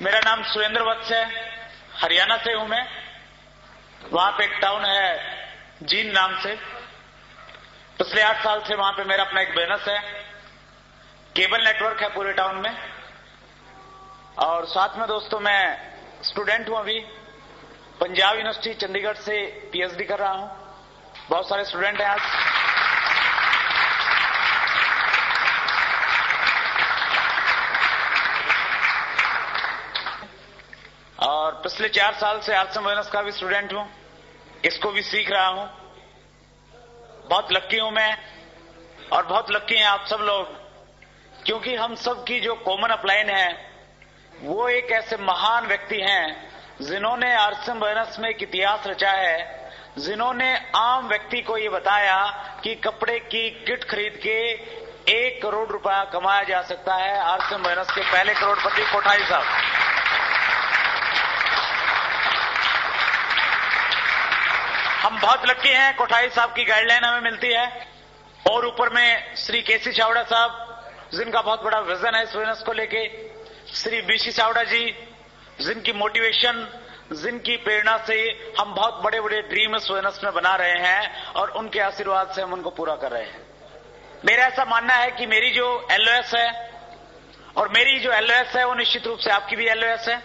मेरा नाम सुरेंद्र वत्स है, हरियाणा से हूं मैं। वहां पे एक टाउन है जींद नाम से। पिछले 8 साल से वहां पे मेरा अपना एक बिजनेस है, केबल नेटवर्क है पूरे टाउन में। और साथ में दोस्तों मैं स्टूडेंट हूं, अभी पंजाब यूनिवर्सिटी चंडीगढ़ से पीएचडी कर रहा हूं। बहुत सारे स्टूडेंट हैं आज। और पिछले 4 साल से आर्ट्स बिजनेस का भी स्टूडेंट हूं, इसको भी सीख रहा हूं। बहुत लक्की हूं मैं और बहुत लक्की हैं आप सब लोग, क्योंकि हम सब की जो कॉमन अपलाइन है वो एक ऐसे महान व्यक्ति हैं जिन्होंने आर्ट्स बिजनेस में एक इतिहास रचा है, जिन्होंने आम व्यक्ति को ये बताया कि कपड़े की किट खरीद के 1 करोड़ रुपया कमाया जा सकता है। आर्ट्स बिजनेस के पहले करोड़पति कोठारी साहब। हम बहुत लकी हैं, कोठारी साहब की गाइडलाइन हमें मिलती है। और ऊपर में श्री केसी चावड़ा साहब, जिनका बहुत बड़ा विजन है इस बिजनेस को लेके, श्री बीसी चावड़ा जी, जिनकी मोटिवेशन, जिनकी प्रेरणा से हम बहुत बड़े बड़े ड्रीम इस बिजनेस में बना रहे हैं और उनके आशीर्वाद से हम उनको पूरा कर रहे हैं। मेरा ऐसा मानना है कि मेरी जो एलओएस है, और मेरी जो एलओएस है वो निश्चित रूप से आपकी भी एलओएस है।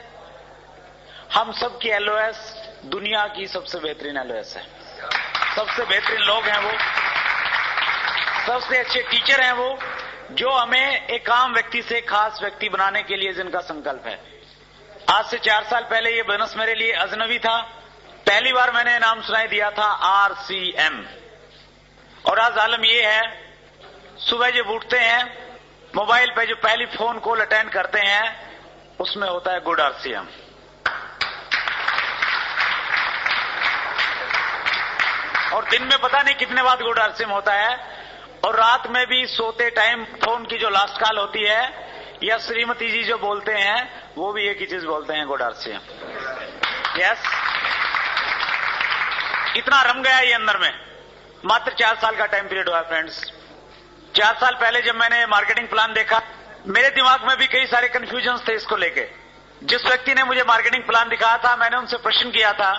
हम सब की एलओएस दुनिया की सबसे बेहतरीन एलओएस है। सबसे बेहतरीन लोग हैं वो, सबसे अच्छे टीचर हैं वो, जो हमें एक आम व्यक्ति से खास व्यक्ति बनाने के लिए जिनका संकल्प है। आज से 4 साल पहले ये बिजनेस मेरे लिए अजनबी था। पहली बार मैंने नाम सुनाई दिया था आरसीएम। और आज आलम ये है, सुबह जब उठते हैं मोबाइल पे जो पहली फोन कॉल अटेंड करते हैं उसमें होता है गुड आरसीएम। और दिन में पता नहीं कितने बार गुड आरसीएम होता है, और रात में भी सोते टाइम फोन की जो लास्ट कॉल होती है या श्रीमती जी जो बोलते हैं वो भी एक ही चीज बोलते हैं, गुड आरसीएम। यस, इतना रम गया ये अंदर में। मात्र 4 साल का टाइम पीरियड हुआ फ्रेंड्स। 4 साल पहले जब मैंने मार्केटिंग प्लान देखा, मेरे दिमाग में भी कई सारे कंफ्यूजन थे इसको लेके। जिस व्यक्ति ने मुझे मार्केटिंग प्लान दिखाया था, मैंने उनसे प्रश्न किया था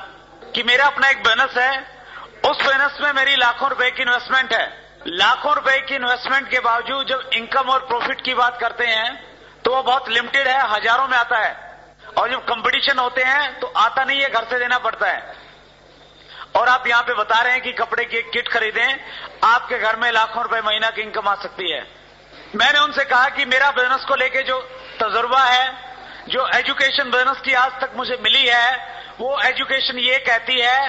कि मेरा अपना एक बिजनेस है, उस बिजनेस में मेरी लाखों रुपए की इन्वेस्टमेंट है। लाखों रुपए की इन्वेस्टमेंट के बावजूद जब इनकम और प्रॉफिट की बात करते हैं तो वो बहुत लिमिटेड है, हजारों में आता है। और जब कंपटीशन होते हैं तो आता नहीं है, घर से देना पड़ता है। और आप यहां पे बता रहे हैं कि कपड़े की एक किट खरीदें, आपके घर में लाखों रुपए महीना की इनकम आ सकती है। मैंने उनसे कहा कि मेरा बिजनेस को लेके जो तजुर्बा है, जो एजुकेशन बिजनेस की आज तक मुझे मिली है, वो एजुकेशन ये कहती है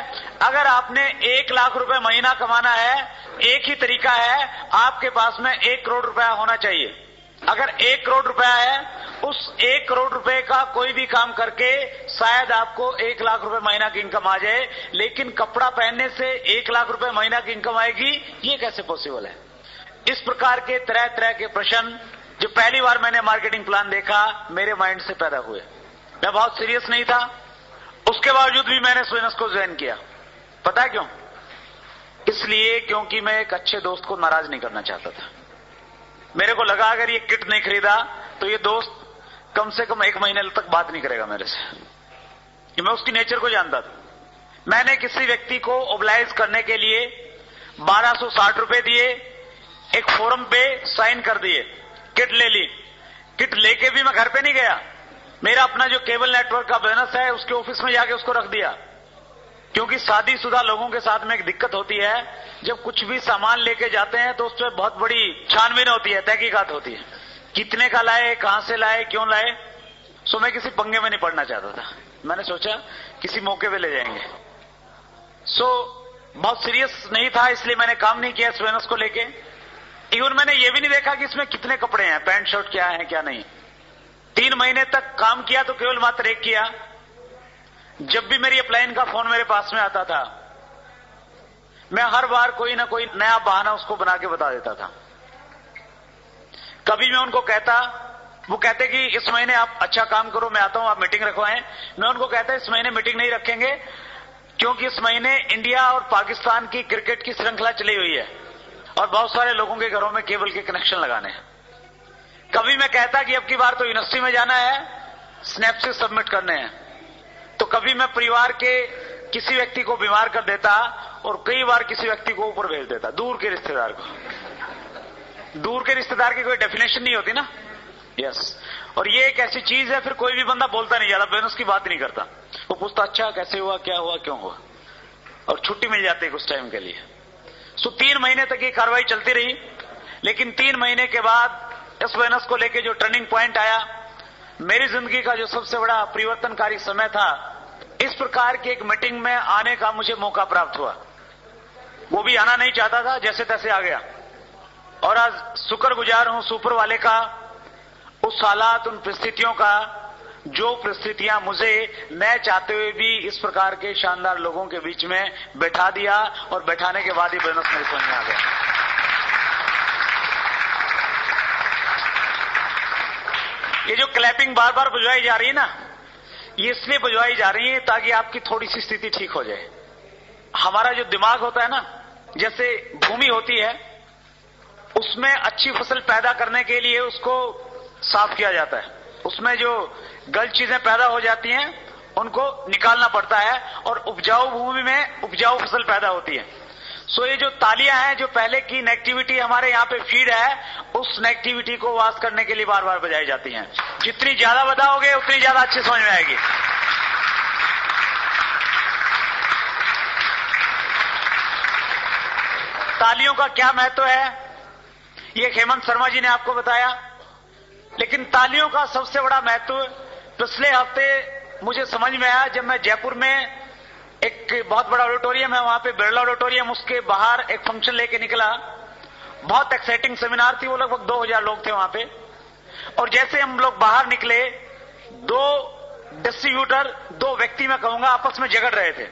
अगर आपने 1 लाख रुपए महीना कमाना है, एक ही तरीका है, आपके पास में 1 करोड़ रुपया होना चाहिए। अगर 1 करोड़ रुपया है, उस 1 करोड़ रुपए का कोई भी काम करके शायद आपको 1 लाख रुपए महीना की इनकम आ जाए, लेकिन कपड़ा पहनने से 1 लाख रुपए महीना की इनकम आएगी, ये कैसे पॉसिबल है? इस प्रकार के तरह तरह के प्रश्न जो पहली बार मैंने मार्केटिंग प्लान देखा मेरे माइंड से पैदा हुए। मैं बहुत सीरियस नहीं था, उसके बावजूद भी मैंने इस बिजनेस को ज्वाइन किया। पता है क्यों? इसलिए क्योंकि मैं एक अच्छे दोस्त को नाराज नहीं करना चाहता था। मेरे को लगा अगर ये किट नहीं खरीदा तो ये दोस्त कम से कम 1 महीने तक बात नहीं करेगा मेरे से, कि मैं उसकी नेचर को जानता था। मैंने किसी व्यक्ति को ओबलाइज करने के लिए 1260 रुपए दिए, एक फोरम पे साइन कर दिए, किट ले ली। किट लेके भी मैं घर पे नहीं गया, मेरा अपना जो केबल नेटवर्क का बिजनेस है उसके ऑफिस में जाके उसको रख दिया। क्योंकि शादीशुदा लोगों के साथ में एक दिक्कत होती है, जब कुछ भी सामान लेके जाते हैं तो उस पर बहुत बड़ी छानबीन होती है, तहकीकात होती है, कितने का लाए, कहां से लाए, क्यों लाए। सो मैं किसी पंगे में नहीं पड़ना चाहता था। मैंने सोचा किसी मौके पे ले जाएंगे। बहुत सीरियस नहीं था, इसलिए मैंने काम नहीं किया इस बिजनेस को लेके। इवन मैंने ये भी नहीं देखा कि इसमें कितने कपड़े हैं, पैंट शर्ट क्या है क्या नहीं। 3 महीने तक काम किया तो केवल मात्र एक किया। जब भी मेरी अपलाइन का फोन मेरे पास में आता था, मैं हर बार कोई ना कोई नया बहाना उसको बना के बता देता था। कभी मैं उनको कहता, वो कहते कि इस महीने आप अच्छा काम करो, मैं आता हूं, आप मीटिंग रखवाएं। मैं उनको कहता इस महीने मीटिंग नहीं रखेंगे, क्योंकि इस महीने इंडिया और पाकिस्तान की क्रिकेट की श्रृंखला चली हुई है और बहुत सारे लोगों के घरों में केबल के कनेक्शन लगाने हैं। कभी मैं कहता कि अब की बार तो यूनिवर्सिटी में जाना है, स्नैप से सबमिट करने हैं। तो कभी मैं परिवार के किसी व्यक्ति को बीमार कर देता और कई बार किसी व्यक्ति को ऊपर भेज देता, दूर के रिश्तेदार को। दूर के रिश्तेदार की कोई डेफिनेशन नहीं होती ना। यस। और ये एक ऐसी चीज है, फिर कोई भी बंदा बोलता नहीं, ज्यादा बिजनेस की बात नहीं करता। वो पूछता अच्छा कैसे हुआ, क्या हुआ, क्यों हुआ, और छुट्टी मिल जाती है कुछ टाइम के लिए। सो 3 महीने तक ये कार्रवाई चलती रही। लेकिन 3 महीने के बाद इस बिजनेस को लेके जो टर्निंग पॉइंट आया, मेरी जिंदगी का जो सबसे बड़ा परिवर्तनकारी समय था, इस प्रकार की एक मीटिंग में आने का मुझे मौका प्राप्त हुआ। वो भी आना नहीं चाहता था, जैसे तैसे आ गया। और आज शुक्रगुजार हूं सुपर वाले का, उस हालात, उन परिस्थितियों का, जो परिस्थितियां मुझे न चाहते हुए भी इस प्रकार के शानदार लोगों के बीच में बैठा दिया, और बैठाने के बाद ही बिजनेस मेरे समझ में आ गया। ये जो क्लैपिंग बार बार बजवाई जा रही है ना, ये इसलिए बजवाई जा रही है ताकि आपकी थोड़ी सी स्थिति ठीक हो जाए। हमारा जो दिमाग होता है ना, जैसे भूमि होती है, उसमें अच्छी फसल पैदा करने के लिए उसको साफ किया जाता है। उसमें जो गलत चीजें पैदा हो जाती हैं उनको निकालना पड़ता है, और उपजाऊ भूमि में उपजाऊ फसल पैदा होती है। सो ये जो तालियां हैं, जो पहले की नेगेटिविटी हमारे यहाँ पे फीड है, उस नेगेटिविटी को वास करने के लिए बार बार बजाई जाती हैं। जितनी ज्यादा बजाओगे उतनी ज्यादा अच्छी समझ में आएगी। तालियों का क्या महत्व है, ये हेमंत शर्मा जी ने आपको बताया। लेकिन तालियों का सबसे बड़ा महत्व पिछले हफ्ते मुझे समझ में आया, जब मैं जयपुर में एक बहुत बड़ा ऑडिटोरियम है, वहां पे बिरला ऑडिटोरियम, उसके बाहर एक फंक्शन लेके निकला। बहुत एक्साइटिंग सेमिनार थी, वो लगभग 2000 लोग थे वहां पे। और जैसे हम लोग बाहर निकले, 2 डिस्ट्रीब्यूटर, 2 व्यक्ति मैं कहूंगा, आपस में झगड़ रहे थे,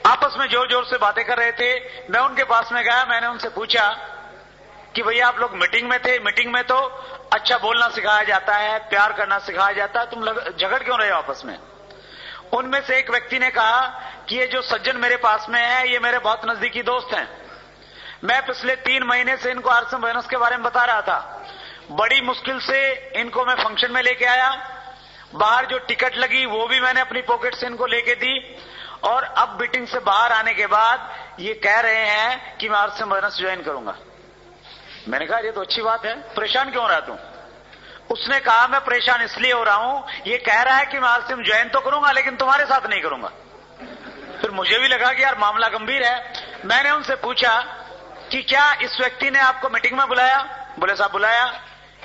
आपस में जोर जोर से बातें कर रहे थे। मैं उनके पास में गया, मैंने उनसे पूछा कि भैया आप लोग मीटिंग में थे, मीटिंग में तो अच्छा बोलना सिखाया जाता है, प्यार करना सिखाया जाता है, तुम झगड़ क्यों रहे हो आपस में? उनमें से एक व्यक्ति ने कहा कि ये जो सज्जन मेरे पास में है, ये मेरे बहुत नजदीकी दोस्त हैं। मैं पिछले 3 महीने से इनको आरसीएम बिजनेस के बारे में बता रहा था। बड़ी मुश्किल से इनको मैं फंक्शन में लेके आया, बाहर जो टिकट लगी वो भी मैंने अपनी पॉकेट से इनको लेके दी, और अब मीटिंग से बाहर आने के बाद ये कह रहे हैं कि मैं आरसीएम बिजनेस ज्वाइन करूंगा। मैंने कहा ये तो अच्छी बात है, परेशान क्यों हो रहा तू? उसने कहा मैं परेशान इसलिए हो रहा हूं, ये कह रहा है कि मैं आरसीएम ज्वाइन तो करूंगा लेकिन तुम्हारे साथ नहीं करूंगा। फिर मुझे भी लगा कि यार मामला गंभीर है। मैंने उनसे पूछा कि क्या इस व्यक्ति ने आपको मीटिंग में बुलाया? बोले साहब बुलाया।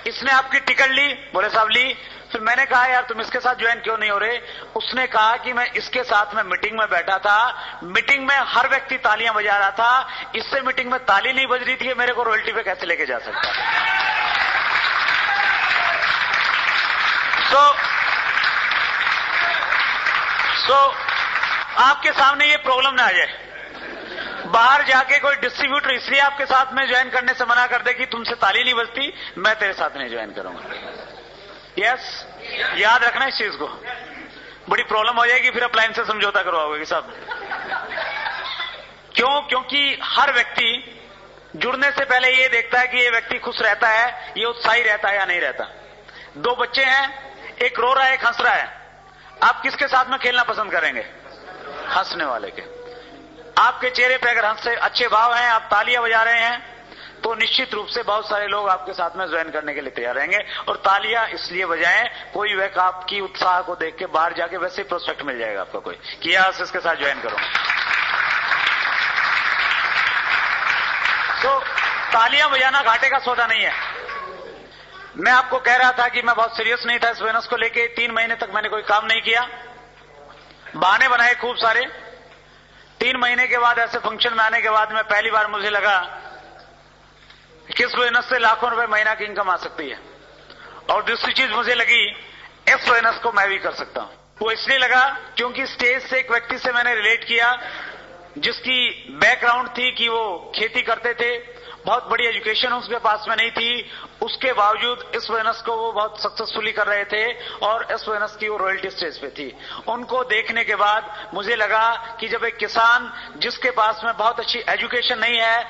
इसने आपकी टिकट ली? बोले साहब ली। फिर मैंने कहा यार तुम इसके साथ ज्वाइन क्यों नहीं हो रहे? उसने कहा कि मैं इसके साथ में मीटिंग में बैठा था, मीटिंग में हर व्यक्ति तालियां बजा रहा था, इससे मीटिंग में ताली नहीं बज रही थी, मेरे को रॉयल्टी पे कैसे लेके जा सकता? सो आपके सामने ये प्रॉब्लम ना आ जाए। बाहर जाके कोई डिस्ट्रीब्यूटर इसलिए आपके साथ में ज्वाइन करने से मना कर दे कि तुमसे ताली नहीं बजती, मैं तेरे साथ नहीं ज्वाइन करूंगा। यस, याद रखना इस चीज को, बड़ी प्रॉब्लम हो जाएगी, फिर अप्लायंस से समझौता करवाओगे सब। क्यों? क्योंकि हर व्यक्ति जुड़ने से पहले ये देखता है कि ये व्यक्ति खुश रहता है, ये उत्साही रहता है या नहीं रहता। 2 बच्चे हैं, एक रो रहा है, एक हंस रहा है, आप किसके साथ में खेलना पसंद करेंगे? हंसने वाले के। आपके चेहरे पे अगर हंस से अच्छे भाव हैं, आप तालियां बजा रहे हैं, तो निश्चित रूप से बहुत सारे लोग आपके साथ में ज्वाइन करने के लिए तैयार रहेंगे। और तालियां इसलिए बजाएं, कोई व्यक्ति आपकी उत्साह को देख के बाहर जाके वैसे ही प्रोस्पेक्ट मिल जाएगा आपको कोई कि यार इसके साथ ज्वाइन करूंगा। तो तालियां बजाना घाटे का सौदा नहीं है। मैं आपको कह रहा था कि मैं बहुत सीरियस नहीं था इस बिजनेस को लेके। 3 महीने तक मैंने कोई काम नहीं किया, बहाने बनाए खूब सारे। 3 महीने के बाद ऐसे फंक्शन में आने के बाद में पहली बार मुझे लगा किस बिजनेस से लाखों रुपए महीना की इनकम आ सकती है। और दूसरी चीज मुझे लगी, इस बिजनेस को मैं भी कर सकता हूं। वो इसलिए लगा क्योंकि स्टेज से एक व्यक्ति से मैंने रिलेट किया जिसकी बैकग्राउंड थी कि वो खेती करते थे, बहुत बड़ी एजुकेशन उसके पास में नहीं थी, उसके बावजूद इस बिजनेस को वो बहुत सक्सेसफुली कर रहे थे और इस बिजनेस की वो रॉयल्टी स्टेज पे थी। उनको देखने के बाद मुझे लगा कि जब एक किसान जिसके पास में बहुत अच्छी एजुकेशन नहीं है,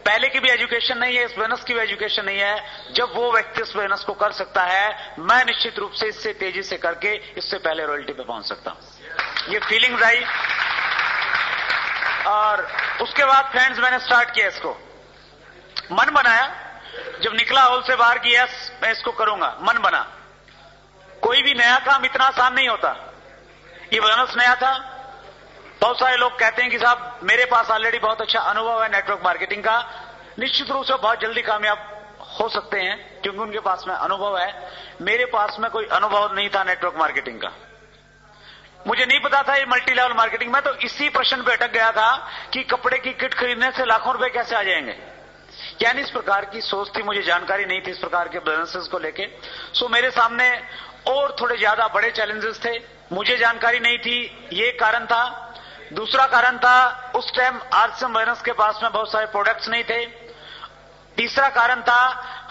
पहले की भी एजुकेशन नहीं है, इस बिजनेस की भी एजुकेशन नहीं है। जब वो व्यक्ति इस बिजनेस को कर सकता है, मैं निश्चित रूप से इससे तेजी से करके इससे पहले रॉयल्टी पे पहुंच सकता हूं। ये फीलिंग्स आई और उसके बाद फ्रेंड्स मैंने स्टार्ट किया इसको, मन बनाया। जब निकला हॉल से बाहर की यस मैं इसको करूंगा, मन बना। कोई भी नया काम इतना आसान नहीं होता। ये बिजनेस नया था। बहुत सारे लोग कहते हैं कि साहब मेरे पास ऑलरेडी बहुत अच्छा अनुभव है नेटवर्क मार्केटिंग का, निश्चित रूप से बहुत जल्दी कामयाब हो सकते हैं क्योंकि उनके पास में अनुभव है। मेरे पास में कोई अनुभव नहीं था नेटवर्क मार्केटिंग का। मुझे नहीं पता था ये मल्टी लेवल मार्केटिंग। मैं तो इसी प्रश्न पे अटक गया था कि कपड़े की किट खरीदने से लाखों रुपए कैसे आ जाएंगे। यानी इस प्रकार की सोच थी, मुझे जानकारी नहीं थी इस प्रकार के बिजनेसेस को लेके। सो मेरे सामने और थोड़े ज्यादा बड़े चैलेंजेस थे, मुझे जानकारी नहीं थी, ये कारण था। दूसरा कारण था उस टाइम आरसीएम बिजनेस के पास में बहुत सारे प्रोडक्ट्स नहीं थे। तीसरा कारण था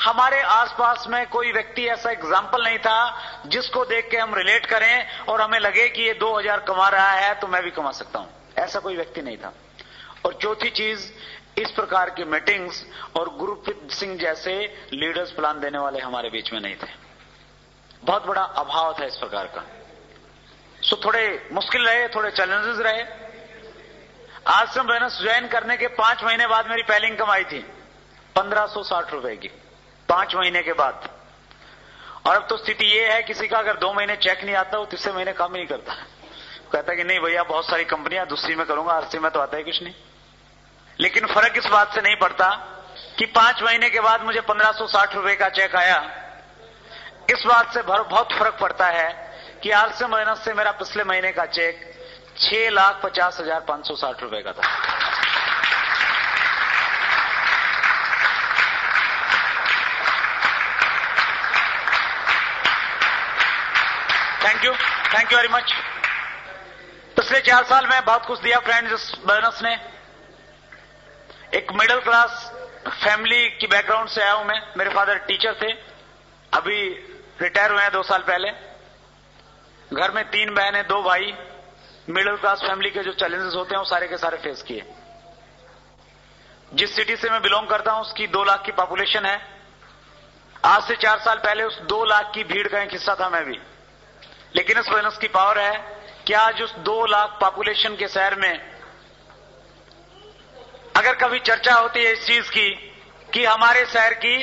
हमारे आसपास में कोई व्यक्ति ऐसा एग्जाम्पल नहीं था जिसको देख के हम रिलेट करें और हमें लगे कि ये 2000 कमा रहा है तो मैं भी कमा सकता हूं। ऐसा कोई व्यक्ति नहीं था। और चौथी चीज, इस प्रकार की मीटिंग्स और गुरप्रीत सिंह जैसे लीडर्स प्लान देने वाले हमारे बीच में नहीं थे। बहुत बड़ा अभाव था इस प्रकार का। सो थोड़े मुश्किल रहे, थोड़े चैलेंजेस रहे। आश्रम बिजनेस ज्वाइन करने के 5 महीने बाद मेरी पहली इनकम आई थी 1560 रुपए की, 5 महीने के बाद। और अब तो स्थिति ये है, किसी का अगर 2 महीने चेक नहीं आता वो तीसरे महीने काम ही नहीं करता। कहता है कि नहीं भैया बहुत सारी कंपनियां, दूसरी में करूंगा, आरसी में तो आता है कुछ नहीं। लेकिन फर्क इस बात से नहीं पड़ता कि 5 महीने के बाद मुझे 1560 रुपए का चेक आया। इस बात से बहुत फर्क पड़ता है कि आरसी बिजनेस से मेरा पिछले महीने का चेक 6,50,560 रुपए का था। Thank you very much. पिछले 4 साल में बहुत कुछ दिया फ्रेंड्स इस बिजनेस ने। एक मिडिल क्लास फैमिली की बैकग्राउंड से आया हूं मैं। मेरे फादर टीचर थे, अभी रिटायर हुए हैं 2 साल पहले। घर में 3 बहनें 2 भाई। मिडिल क्लास फैमिली के जो चैलेंजेस होते हैं वो सारे के सारे फेस किए। जिस सिटी से मैं बिलोंग करता हूं उसकी 2 लाख की पॉपुलेशन है। आज से 4 साल पहले उस 2 लाख की भीड़ का एक हिस्सा था मैं भी। लेकिन इस बिजनेस की पावर है कि आज उस 2 लाख पॉपुलेशन के शहर में अगर कभी चर्चा होती है इस चीज की कि हमारे शहर की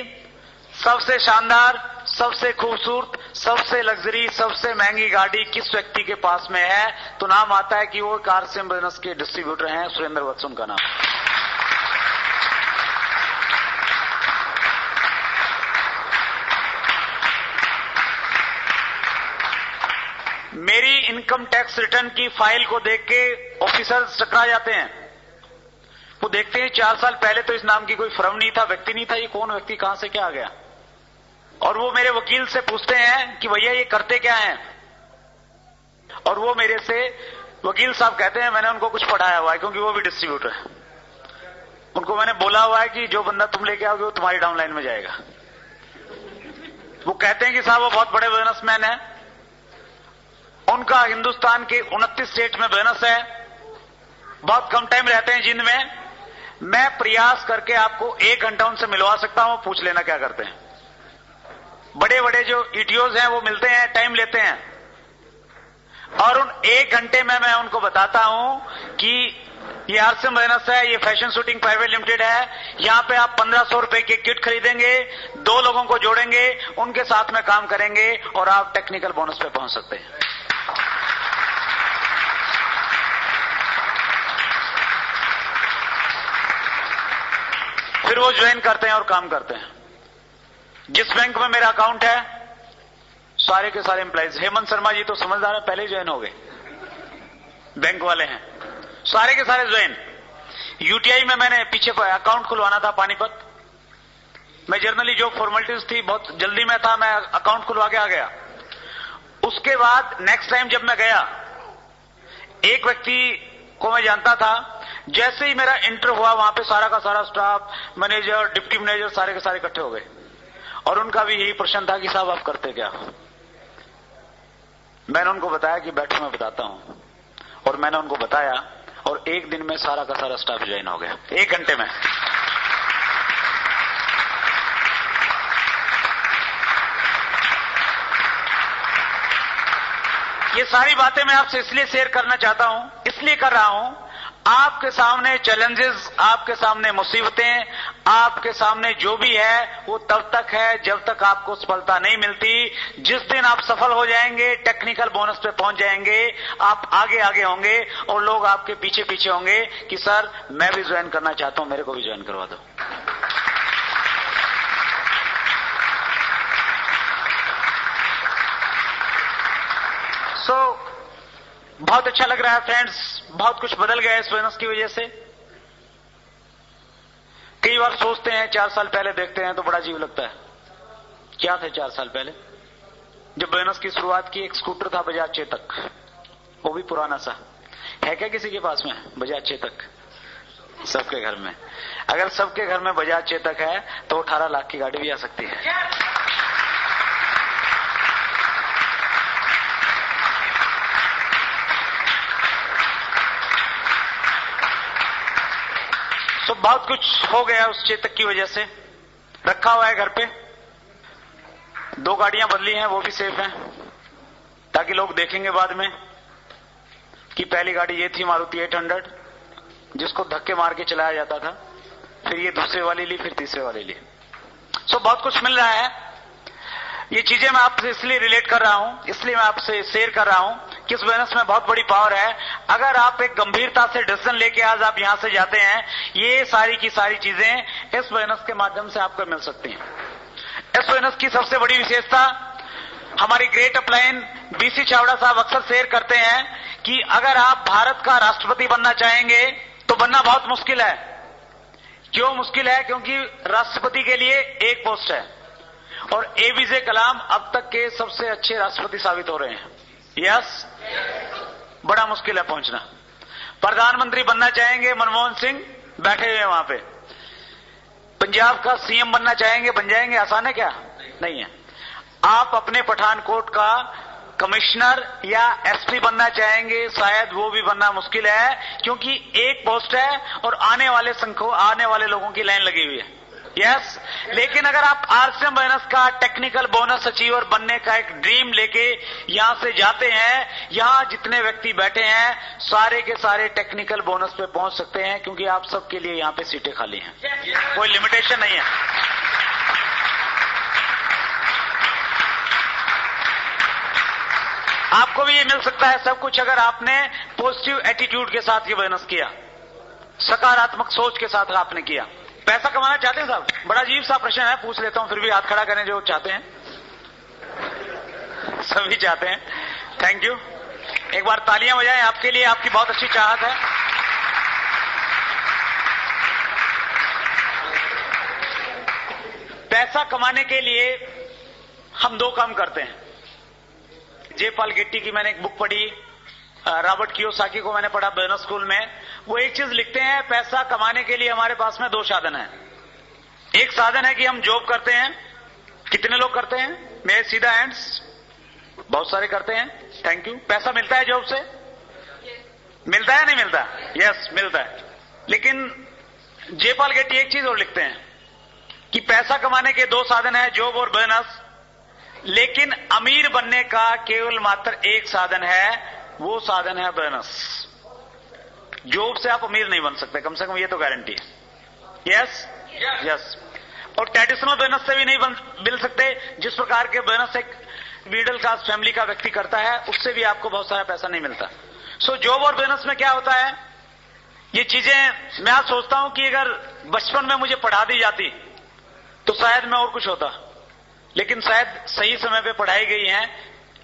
सबसे शानदार, सबसे खूबसूरत, सबसे लग्जरी, सबसे महंगी गाड़ी किस व्यक्ति के पास में है, तो नाम आता है कि वो आरसीएम बिजनेस के डिस्ट्रीब्यूटर हैं, सुरेंद्र वत्स उनका नाम। मेरी इनकम टैक्स रिटर्न की फाइल को देख के ऑफिसर्स चकरा जाते हैं। वो देखते हैं 4 साल पहले तो इस नाम की कोई फर्म नहीं था, व्यक्ति नहीं था, ये कौन व्यक्ति कहां से क्या आ गया। और वो मेरे वकील से पूछते हैं कि भैया ये करते क्या हैं। और वो मेरे से वकील साहब कहते हैं मैंने उनको कुछ पढ़ाया हुआ है, क्योंकि वो भी डिस्ट्रीब्यूटर है। उनको मैंने बोला हुआ है कि जो बंदा तुम लेके आओगे वो तुम्हारी डाउनलाइन में जाएगा। वो कहते हैं कि साहब वो बहुत बड़े बिजनेसमैन है, उनका हिंदुस्तान के 29 स्टेट में बिजनेस है, बहुत कम टाइम रहते हैं जिंद में। मैं प्रयास करके आपको 1 घंटा उनसे मिलवा सकता हूं, पूछ लेना क्या करते हैं। बड़े बड़े जो ईटीओज हैं वो मिलते हैं, टाइम लेते हैं और उन 1 घंटे में मैं उनको बताता हूं कि ये आरसीएम बिजनेस है, ये फैशन शूटिंग प्राइवेट लिमिटेड है, यहां पे आप 1500 रुपए की किट खरीदेंगे, 2 लोगों को जोड़ेंगे, उनके साथ में काम करेंगे और आप टेक्निकल बोनस पे पहुंच सकते हैं। फिर वो ज्वाइन करते हैं और काम करते हैं। जिस बैंक में मेरा अकाउंट है सारे के सारे एम्प्लॉइज, हेमंत शर्मा जी तो समझदार है, पहले ज्वाइन हो गए, बैंक वाले हैं, सारे के सारे ज्वाइन। यूटीआई में मैंने पीछे अकाउंट खुलवाना था पानीपत, मैं जर्नली जो फॉर्मेलिटीज थी बहुत जल्दी में था, मैं अकाउंट खुलवा के आ गया। उसके बाद नेक्स्ट टाइम जब मैं गया, एक व्यक्ति को मैं जानता था, जैसे ही मेरा इंटर हुआ वहां पे सारा का सारा स्टाफ, मैनेजर, डिप्टी मैनेजर सारे के सारे इकट्ठे हो गए और उनका भी यही प्रश्न था कि साहब आप करते क्या हो। मैंने उनको बताया कि बैठो मैं बताता हूं, और मैंने उनको बताया और 1 दिन में सारा का सारा स्टाफ ज्वाइन हो गया, 1 घंटे में। ये सारी बातें मैं आपसे इसलिए शेयर करना चाहता हूं, इसलिए कर रहा हूं, आपके सामने चैलेंजेस, आपके सामने मुसीबतें, आपके सामने जो भी है वो तब तक है जब तक आपको सफलता नहीं मिलती। जिस दिन आप सफल हो जाएंगे, टेक्निकल बोनस पे पहुंच जाएंगे, आप आगे आगे होंगे और लोग आपके पीछे पीछे होंगे कि सर मैं भी ज्वाइन करना चाहता हूं, मेरे को भी ज्वाइन करवा दो। बहुत अच्छा लग रहा है फ्रेंड्स, बहुत कुछ बदल गया है इस बोनस की वजह से। कई बार सोचते हैं, 4 साल पहले देखते हैं तो बड़ा अजीब लगता है, क्या थे 4 साल पहले जब बोनस की शुरुआत की? एक स्कूटर था बजाज चेतक, वो भी पुराना सा। है क्या किसी के पास में बजाज चेतक? सबके घर में। अगर सबके घर में बजाज चेतक है तो 18 लाख की गाड़ी भी आ सकती है। तो बहुत कुछ हो गया उस चेतक की वजह से। रखा हुआ है घर पे, 2 गाड़ियां बदली हैं, वो भी सेफ हैं, ताकि लोग देखेंगे बाद में कि पहली गाड़ी ये थी मारुति 800 जिसको धक्के मार के चलाया जाता था, फिर ये दूसरे वाली ली, फिर तीसरे वाली ली। सो बहुत कुछ मिल रहा है। ये चीजें मैं आपसे इसलिए रिलेट कर रहा हूं, इसलिए मैं आपसे शेयर कर रहा हूं कि इस बोनस में बहुत बड़ी पावर है। अगर आप एक गंभीरता से डिसीजन लेके आज आप यहां से जाते हैं, ये सारी की सारी चीजें इस बोनस के माध्यम से आपको मिल सकती हैं। इस बोनस की सबसे बड़ी विशेषता, हमारी ग्रेट अपलाइन बीसी चावड़ा साहब अक्सर शेयर करते हैं कि अगर आप भारत का राष्ट्रपति बनना चाहेंगे तो बनना बहुत मुश्किल है। क्यों मुश्किल है? क्योंकि राष्ट्रपति के लिए एक पोस्ट है और एपीजे कलाम अब तक के सबसे अच्छे राष्ट्रपति साबित हो रहे हैं। यस, बड़ा मुश्किल है पहुंचना। प्रधानमंत्री बनना चाहेंगे, मनमोहन सिंह बैठे हुए हैं वहां पे। पंजाब का सीएम बनना चाहेंगे, बन जाएंगे? आसान है क्या? नहीं है। आप अपने पठानकोट का कमिश्नर या एसपी बनना चाहेंगे, शायद वो भी बनना मुश्किल है, क्योंकि एक पोस्ट है और आने वाले लोगों की लाइन लगी हुई है। यस, लेकिन अगर आप आरसीएम बोनस का टेक्निकल बोनस अचीवर बनने का एक ड्रीम लेके यहां से जाते हैं, यहां जितने व्यक्ति बैठे हैं सारे के सारे टेक्निकल बोनस पे पहुंच सकते हैं, क्योंकि आप सबके लिए यहां पे सीटें खाली हैं, कोई लिमिटेशन नहीं है। आपको भी ये मिल सकता है सब कुछ, अगर आपने पॉजिटिव एटीट्यूड के साथ ये बोनस किया, सकारात्मक सोच के साथ आपने किया। पैसा कमाना चाहते हैं साहब? बड़ा अजीब सा प्रश्न है, पूछ लेता हूं, फिर भी हाथ खड़ा करें जो चाहते हैं। सभी चाहते हैं, थैंक यू। एक बार तालियां बजाएं आपके लिए, आपकी बहुत अच्छी चाहत है। पैसा कमाने के लिए हम 2 काम करते हैं। जे पॉल गेट्टी की मैंने एक बुक पढ़ी, रॉबर्ट कियोसाकी को मैंने पढ़ा बिजनेस स्कूल में। वो एक चीज लिखते हैं, पैसा कमाने के लिए हमारे पास में 2 साधन हैं। एक साधन है कि हम जॉब करते हैं। कितने लोग करते हैं? मेरे सीधा हैंड्स, बहुत सारे करते हैं, थैंक यू। पैसा मिलता है जॉब से? मिलता है नहीं मिलता? यस, मिलता है। लेकिन जे पॉल गेट्टी एक चीज और लिखते हैं कि पैसा कमाने के 2 साधन है, जॉब और बिजनेस, लेकिन अमीर बनने का केवल मात्र एक साधन है, वो साधन है बिजनेस। जॉब से आप अमीर नहीं बन सकते, कम से कम ये तो गारंटी है। Yes yes. और ट्रेडिशनल बिजनेस से भी नहीं मिल सकते। जिस प्रकार के बिजनेस एक मिडिल क्लास फैमिली का व्यक्ति करता है, उससे भी आपको बहुत सारा पैसा नहीं मिलता। सो जॉब और बिजनेस में क्या होता है, ये चीजें मैं आज सोचता हूं कि अगर बचपन में मुझे पढ़ा दी जाती तो शायद मैं और कुछ होता, लेकिन शायद सही समय पे पढ़ाई गई है,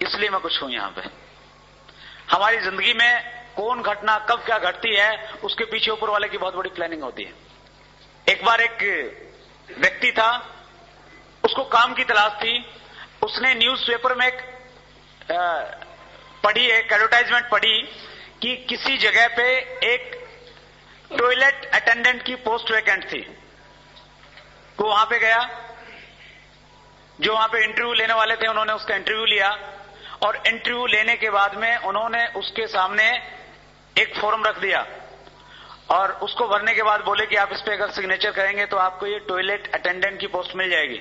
इसलिए मैं कुछ हूं यहां पे। हमारी जिंदगी में कौन घटना कब क्या घटती है, उसके पीछे ऊपर वाले की बहुत बड़ी प्लानिंग होती है। एक बार एक व्यक्ति था, उसको काम की तलाश थी। उसने न्यूज़पेपर में एक एडवर्टाइजमेंट पढ़ी कि किसी जगह पे एक टॉयलेट अटेंडेंट की पोस्ट वैकेंट थी। वो वहां पे गया, जो वहां पे इंटरव्यू लेने वाले थे उन्होंने उसका इंटरव्यू लिया, और इंटरव्यू लेने के बाद में उन्होंने उसके सामने एक फॉर्म रख दिया और उसको भरने के बाद बोले कि आप इस पे अगर सिग्नेचर करेंगे तो आपको ये टॉयलेट अटेंडेंट की पोस्ट मिल जाएगी।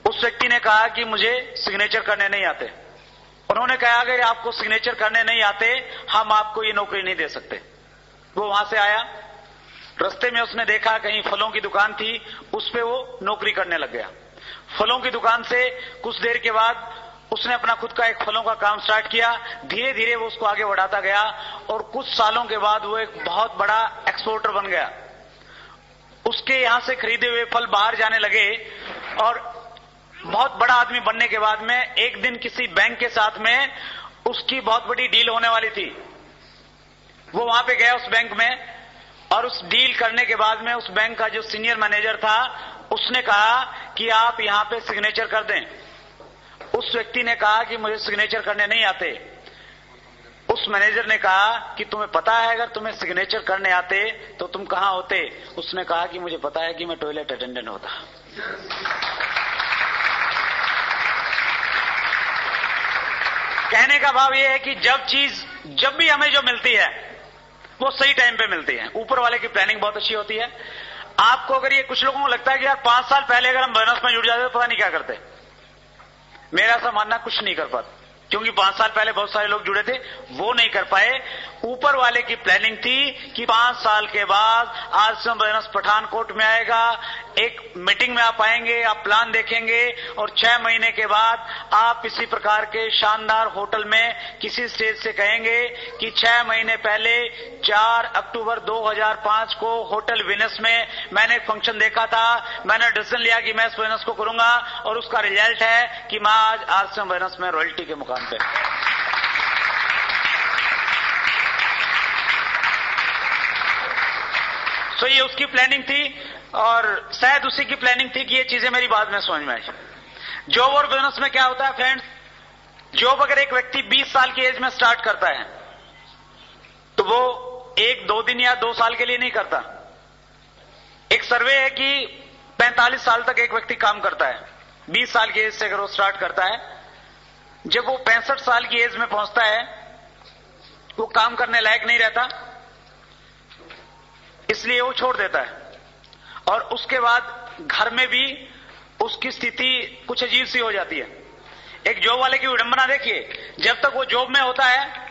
उस व्यक्ति ने कहा कि मुझे सिग्नेचर करने नहीं आते, उन्होंने कहा अगर आपको सिग्नेचर करने नहीं आते हम आपको ये नौकरी नहीं दे सकते। वो वहां से आया, रास्ते में उसने देखा कहीं फलों की दुकान थी, उस पे वो नौकरी करने लग गया। फलों की दुकान से कुछ देर के बाद उसने अपना खुद का एक फलों का काम स्टार्ट किया। धीरे धीरे वो उसको आगे बढ़ाता गया और कुछ सालों के बाद वो एक बहुत बड़ा एक्सपोर्टर बन गया। उसके यहां से खरीदे हुए फल बाहर जाने लगे और बहुत बड़ा आदमी बनने के बाद में एक दिन किसी बैंक के साथ में उसकी बहुत बड़ी डील होने वाली थी। वो वहां पे गया उस बैंक में और उस डील करने के बाद में उस बैंक का जो सीनियर मैनेजर था उसने कहा कि आप यहां पे सिग्नेचर कर दें। उस व्यक्ति ने कहा कि मुझे सिग्नेचर करने नहीं आते। उस मैनेजर ने कहा कि तुम्हें पता है अगर तुम्हें सिग्नेचर करने आते तो तुम कहां होते? उसने कहा कि मुझे पता है कि मैं टॉयलेट अटेंडेंट होता। कहने का भाव यह है कि जब भी हमें जो मिलती है वो सही टाइम पे मिलती है। ऊपर वाले की प्लानिंग बहुत अच्छी होती है। आपको अगर ये कुछ लोगों को लगता है कि यार 5 साल पहले अगर हम बोनस में जुड़ जाते तो पता नहीं क्या करते, मेरा ऐसा मानना कुछ नहीं कर पाते, क्योंकि 5 साल पहले बहुत सारे लोग जुड़े थे, वो नहीं कर पाए। ऊपर वाले की प्लानिंग थी कि 5 साल के बाद आरसीएम बोनस पठानकोट में आएगा, एक मीटिंग में आप आएंगे, आप प्लान देखेंगे और 6 महीने के बाद आप इसी प्रकार के शानदार होटल में किसी स्टेज से कहेंगे कि 6 महीने पहले 4 अक्टूबर 2005 को होटल विनस में मैंने एक फंक्शन देखा था, मैंने डिसीजन लिया कि मैं इस बोनस को करूंगा और उसका रिजल्ट है कि मैं आज आरसीएम बोनस में रॉयल्टी के मुकाम पे। तो ये उसकी प्लानिंग थी और शायद उसी की प्लानिंग थी कि ये चीजें मेरी बाद में समझ में आई। जॉब और बिजनेस में क्या होता है फ्रेंड्स, जॉब अगर एक व्यक्ति 20 साल की एज में स्टार्ट करता है तो वो 1-2 दिन या 2 साल के लिए नहीं करता। एक सर्वे है कि 45 साल तक एक व्यक्ति काम करता है। 20 साल की एज से अगर वो स्टार्ट करता है, जब वो 65 साल की एज में पहुंचता है वो काम करने लायक नहीं रहता, इसलिए वो छोड़ देता है। और उसके बाद घर में भी उसकी स्थिति कुछ अजीब सी हो जाती है। एक जॉब वाले की विडंबना देखिए, जब तक वो जॉब में होता है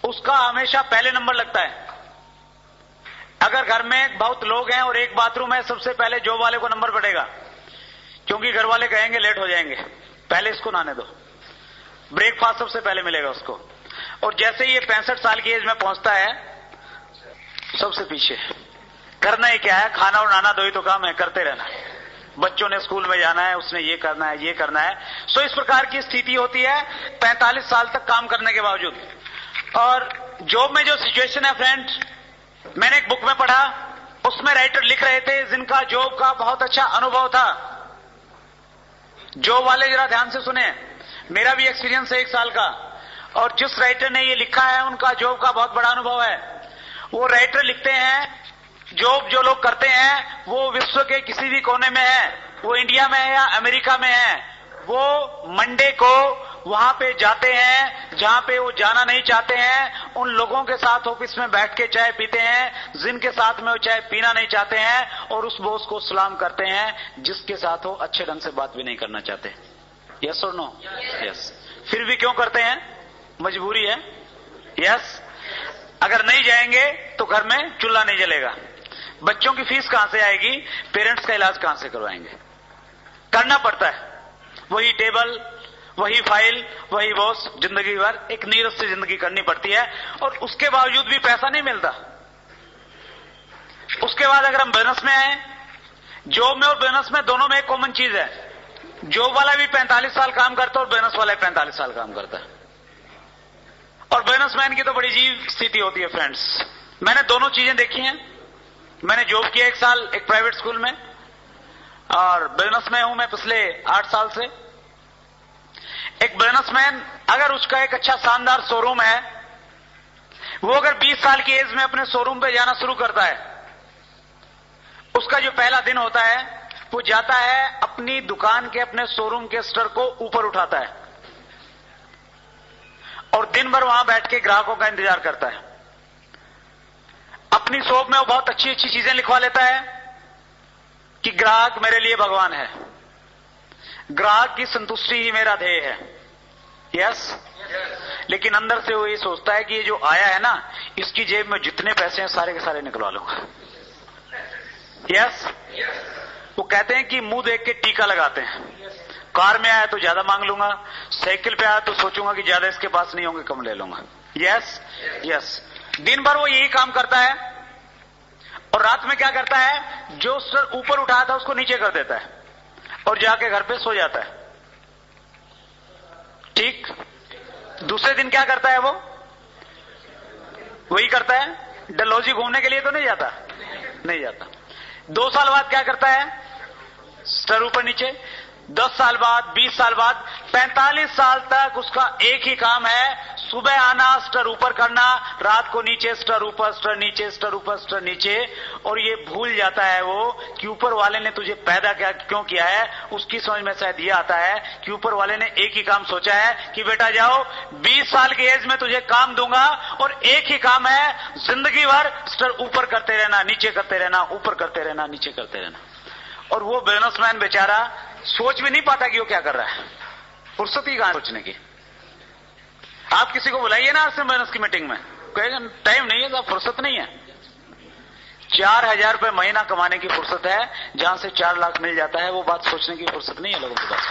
उसका हमेशा पहले नंबर लगता है। अगर घर में बहुत लोग हैं और एक बाथरूम है, सबसे पहले जॉब वाले को नंबर पड़ेगा, क्योंकि घर वाले कहेंगे लेट हो जाएंगे, पहले इसको नहाने दो। ब्रेकफास्ट सबसे पहले मिलेगा उसको। और जैसे ही ये 65 साल की एज में पहुंचता है सबसे पीछे। करना ही क्या है, खाना और नहाना 2 ही तो काम है, करते रहना। बच्चों ने स्कूल में जाना है, उसने ये करना है, ये करना है। सो इस प्रकार की स्थिति होती है 45 साल तक काम करने के बावजूद। और जॉब में जो सिचुएशन है फ्रेंड्स, मैंने एक बुक में पढ़ा, उसमें राइटर लिख रहे थे जिनका जॉब का बहुत अच्छा अनुभव था। जॉब वाले जरा ध्यान से सुने, मेरा भी एक्सपीरियंस है 1 साल का, और जिस राइटर ने ये लिखा है उनका जॉब का बहुत बड़ा अनुभव है। वो राइटर लिखते हैं जॉब जो लोग करते हैं वो विश्व के किसी भी कोने में है, वो इंडिया में है या अमेरिका में है, वो मंडे को वहां पे जाते हैं जहां पे वो जाना नहीं चाहते हैं। उन लोगों के साथ ऑफिस में बैठ के चाय पीते हैं जिनके साथ में वो चाय पीना नहीं चाहते हैं, और उस बॉस को सलाम करते हैं जिसके साथ वो अच्छे ढंग से बात भी नहीं करना चाहते। यस और नो? यस। फिर भी क्यों करते हैं? मजबूरी है। यस। अगर नहीं जाएंगे तो घर में चूल्हा नहीं जलेगा, बच्चों की फीस कहां से आएगी, पेरेंट्स का इलाज कहां से करवाएंगे। करना पड़ता है, वही टेबल, वही फाइल, वही बॉस, जिंदगी भर एक नीरस से जिंदगी करनी पड़ती है, और उसके बावजूद भी पैसा नहीं मिलता। उसके बाद अगर हम बिजनेस में आए, जॉब में और बिजनेस में दोनों में एक कॉमन चीज है, जॉब वाला भी 45 साल काम करता है और बिजनेस वाला 45 साल काम करता है। और बिजनेसमैन की तो बड़ी अजीब स्थिति होती है फ्रेंड्स। मैंने दोनों चीजें देखी हैं। मैंने जॉब किया 1 साल एक प्राइवेट स्कूल में, और बिजनेस में हूं मैं पिछले 8 साल से। एक बिजनेसमैन अगर उसका एक अच्छा शानदार शोरूम है, वो अगर 20 साल की एज में अपने शोरूम पे जाना शुरू करता है, उसका जो पहला दिन होता है वो जाता है अपनी दुकान के, अपने शोरूम के स्टर को ऊपर उठाता है और दिन भर वहां बैठ के ग्राहकों का इंतजार करता है। अपनी शॉप में वो बहुत अच्छी अच्छी चीजें लिखवा लेता है कि ग्राहक मेरे लिए भगवान है, ग्राहक की संतुष्टि ही मेरा ध्येय है। यस। लेकिन अंदर से वो ये सोचता है कि ये जो आया है ना, इसकी जेब में जितने पैसे हैं सारे के सारे निकलवा लूंगा। यस। वो कहते हैं कि मुंह देख के टीका लगाते हैं। कार में आया तो ज्यादा मांग लूंगा, साइकिल पे आया तो सोचूंगा कि ज्यादा इसके पास नहीं होंगे, कम ले लूंगा। Yes yes. दिन भर वो यही काम करता है और रात में क्या करता है, जो सर ऊपर उठाया था उसको नीचे कर देता है और जाके घर पे सो जाता है। ठीक। दूसरे दिन क्या करता है, वो वही करता है। डलहौजी घूमने के लिए तो नहीं जाता, नहीं जाता। 2 साल बाद क्या करता है, स्टर ऊपर नीचे। 10 साल बाद, 20 साल बाद, 45 साल तक उसका एक ही काम है, सुबह आना, स्टर ऊपर करना, रात को नीचे, स्टर ऊपर, स्टर नीचे, स्टर ऊपर, स्टर नीचे। और ये भूल जाता है वो कि ऊपर वाले ने तुझे पैदा क्यों किया है। उसकी समझ में शायद ये आता है कि ऊपर वाले ने एक ही काम सोचा है कि बेटा जाओ, 20 साल की एज में तुझे काम दूंगा और एक ही काम है, जिंदगी भर स्टर ऊपर करते रहना, नीचे करते रहना, ऊपर करते रहना, नीचे करते रहना। और वो बिजनेसमैन बेचारा सोच भी नहीं पाता कि वो क्या कर रहा है, फुर्सत ही कहां सोचने की। आप किसी को बुलाइए ना आरसीएम बिजनेस की मीटिंग में, कहेगा टाइम नहीं है साहब, फुर्सत नहीं है। 4000 रुपए महीना कमाने की फुर्सत है, जहां से 4 लाख मिल जाता है, वो बात सोचने की फुर्सत नहीं है लोगों के पास।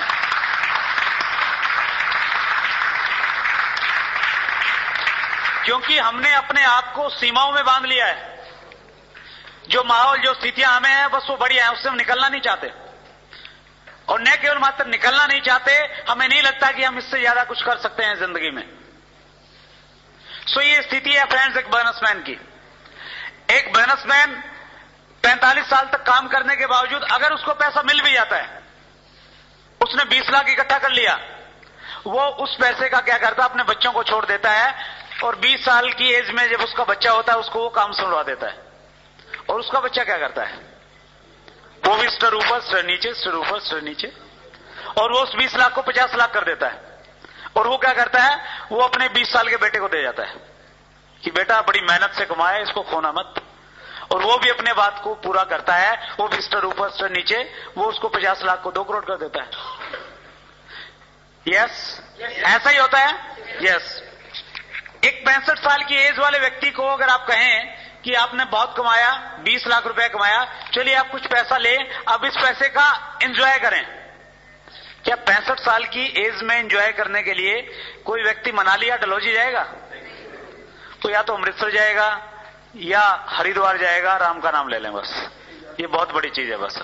क्योंकि हमने अपने आप को सीमाओं में बांध लिया है। जो माहौल, जो स्थितियां हमें है, बस वो बढ़िया है, उससे हम निकलना नहीं चाहते। और न केवल मात्र निकलना नहीं चाहते, हमें नहीं लगता कि हम इससे ज्यादा कुछ कर सकते हैं जिंदगी में। सो ये स्थिति है फ्रेंड्स एक बिजनेसमैन की। एक बिजनेसमैन 45 साल तक काम करने के बावजूद अगर उसको पैसा मिल भी जाता है, उसने 20 लाख इकट्ठा कर लिया, वो उस पैसे का क्या करता है, अपने बच्चों को छोड़ देता है और 20 साल की एज में जब उसका बच्चा होता है उसको वो काम सुनवा देता है। और उसका बच्चा क्या करता है, वो भी स्टर ऊपर, स्टर नीचे, स्टर ऊपर, स्टर नीचे। और वो उस 20 लाख को 50 लाख कर देता है। और वो क्या करता है, वो अपने 20 साल के बेटे को दे जाता है कि बेटा बड़ी मेहनत से कमाया, इसको खोना मत। और वो भी अपने बात को पूरा करता है, वो भी स्टर ऊपर, स्टर नीचे, वो उसको 50 लाख को 2 करोड़ कर देता है। यस, ऐसा ही होता है। यस। एक 65 साल की एज वाले व्यक्ति को अगर आप कहें कि आपने बहुत कमाया, 20 लाख रुपए कमाया, चलिए आप कुछ पैसा ले, अब इस पैसे का एंजॉय करें। क्या 65 साल की एज में एंजॉय करने के लिए कोई व्यक्ति मनाली या डलहौजी जाएगा? तो या तो अमृतसर जाएगा या हरिद्वार जाएगा, राम का नाम ले लें बस, ये बहुत बड़ी चीज है, बस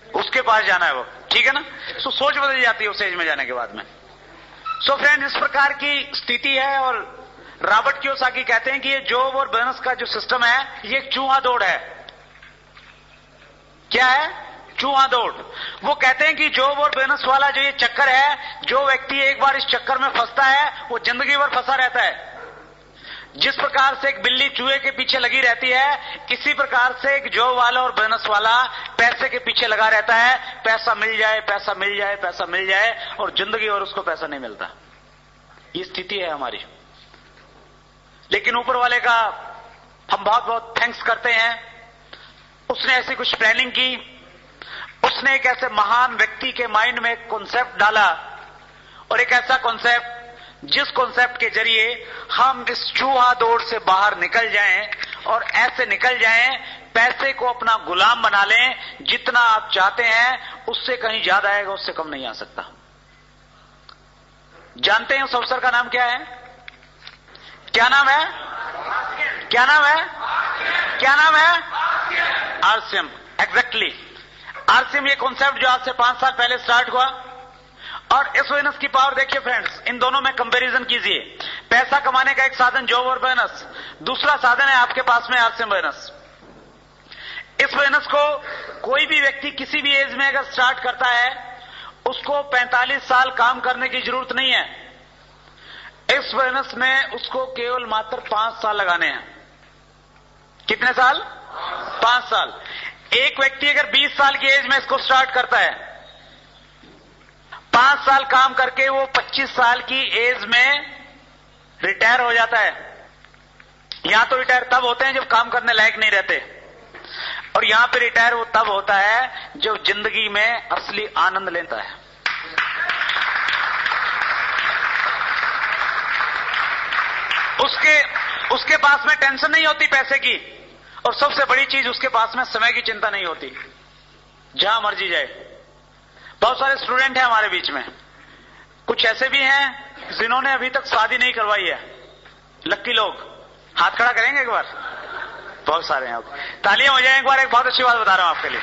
उसके पास जाना है वो। ठीक है ना। सो सोच बदल जाती है उस एज में जाने के बाद में। सो फ्रेंड, इस प्रकार की स्थिति है। और रॉबर्ट कियोसाकी कहते हैं कि ये जॉब और बिजनेस का जो सिस्टम है, ये एक चूहा दौड़ है। क्या है? चूहा दौड़। वो कहते हैं कि जॉब और बिजनेस वाला जो ये चक्कर है, जो व्यक्ति एक बार इस चक्कर में फंसता है वो जिंदगी भर फंसा रहता है। जिस प्रकार से एक बिल्ली चूहे के पीछे लगी रहती है, इसी प्रकार से एक जॉब वाला और बिजनेस वाला पैसे के पीछे लगा रहता है। पैसा मिल जाए, पैसा मिल जाए, पैसा मिल जाए, और जिंदगी भर उसको पैसा नहीं मिलता। ये स्थिति है हमारी। लेकिन ऊपर वाले का हम बहुत बहुत थैंक्स करते हैं, उसने ऐसी कुछ प्लानिंग की, उसने एक ऐसे महान व्यक्ति के माइंड में एक कॉन्सेप्ट डाला, और एक ऐसा कॉन्सेप्ट जिस कॉन्सेप्ट के जरिए हम इस चूहा दौड़ से बाहर निकल जाएं, और ऐसे निकल जाएं, पैसे को अपना गुलाम बना लें। जितना आप चाहते हैं उससे कहीं ज्यादा आएगा, उससे कम नहीं आ सकता। जानते हैं उस अवसर का नाम क्या है? क्या नाम है? क्या नाम है? क्या नाम है? आरसीएम। एग्जैक्टली। आरसीएम ये कॉन्सेप्ट जो आज से 5 साल पहले स्टार्ट हुआ, और इस बिजनेस की पावर देखिए फ्रेंड्स, इन दोनों में कंपैरिजन कीजिए। पैसा कमाने का एक साधन जॉब और बिजनेस, दूसरा साधन है आपके पास में आरसीएम बिजनेस। इस बिजनेस को कोई भी व्यक्ति किसी भी एज में अगर स्टार्ट करता है, उसको 45 साल काम करने की जरूरत नहीं है। इस बिजनेस में उसको केवल मात्र 5 साल लगाने हैं। कितने साल? 5 साल। एक व्यक्ति अगर 20 साल की एज में इसको स्टार्ट करता है, 5 साल काम करके वो 25 साल की एज में रिटायर हो जाता है। यहां तो रिटायर तब होते हैं जब काम करने लायक नहीं रहते, और यहां पे रिटायर वो तब होता है जब जिंदगी में असली आनंद लेता है। उसके पास में टेंशन नहीं होती पैसे की, और सबसे बड़ी चीज उसके पास में समय की चिंता नहीं होती, जहां मर्जी जाए। बहुत सारे स्टूडेंट हैं हमारे बीच में, कुछ ऐसे भी हैं जिन्होंने अभी तक शादी नहीं करवाई है। लक्की लोग, हाथ खड़ा करेंगे एक बार? बहुत सारे हैं। तालियां हो जाए एक बार, एक बहुत अच्छी बात बता रहा हूं आपके लिए।